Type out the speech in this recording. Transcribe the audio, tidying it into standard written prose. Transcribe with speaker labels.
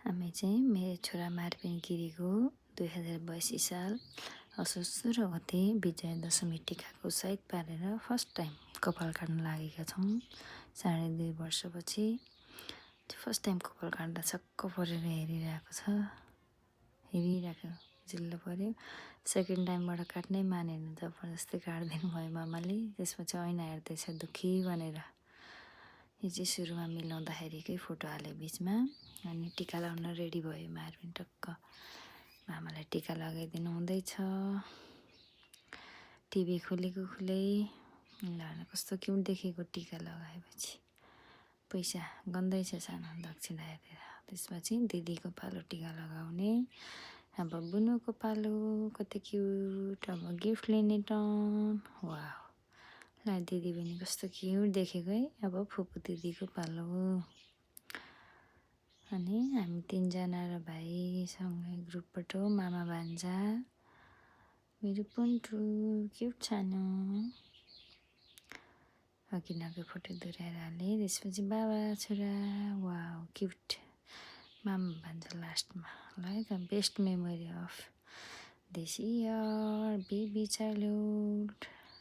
Speaker 1: हामी चाहिँ मेरो छोरा मार्पिन गिरीको 2082 साल असोज 16 गते विजया दशमी टिकाको सहित पारेर फर्स्ट टाइम कपाल काट्न लागेका छौँ। 2.5 वर्षपछि फर्स्ट टाइम कपाल काट्दा छक्क परेर हेरिरहेको जिल्लो पऱ्यो। सेकेन्ड टाइमबाट काट्नै मानेन, जबरजस्ती काटिदिनु भयो मामाले। त्यसपछि ऐना हेर्दैछ दुःखी भनेर। यो चाहिँ सुरुमा मिलाउँदाखेरिकै फोटो हाले बिचमा। अनि टिका लाउन रेडी भयो मार्पिन टक्क। मामालाई टिका लगाइदिनु हुँदैछ। टिभी खोलेको खुलै कस्तो क्युट देखेको टिका लगाएपछि। पैसा गन्दैछ सानो दक्षिणा हेरेर। त्यसपछि दिदीको पालो टिका लगाउने। अब बुनुको पालो कति क्युट। अब गिफ्ट लिने टर्न। वाह ला दिदी पनि कस्तो क्युट देखेको है। अब फुपू दिदीको पालो। अनि हामी 3 जना र भाइसँगै ग्रुपबाट मामा भान्जा मेरो पुन्टु क्युट सानो अघिनाको फोटो दोहोऱ्याएर हालेँ। त्यसपछि बाबा छोरा वाउ क्युट मामा भान्जा लास्टमा। ल है त best memory of this year baby childhood.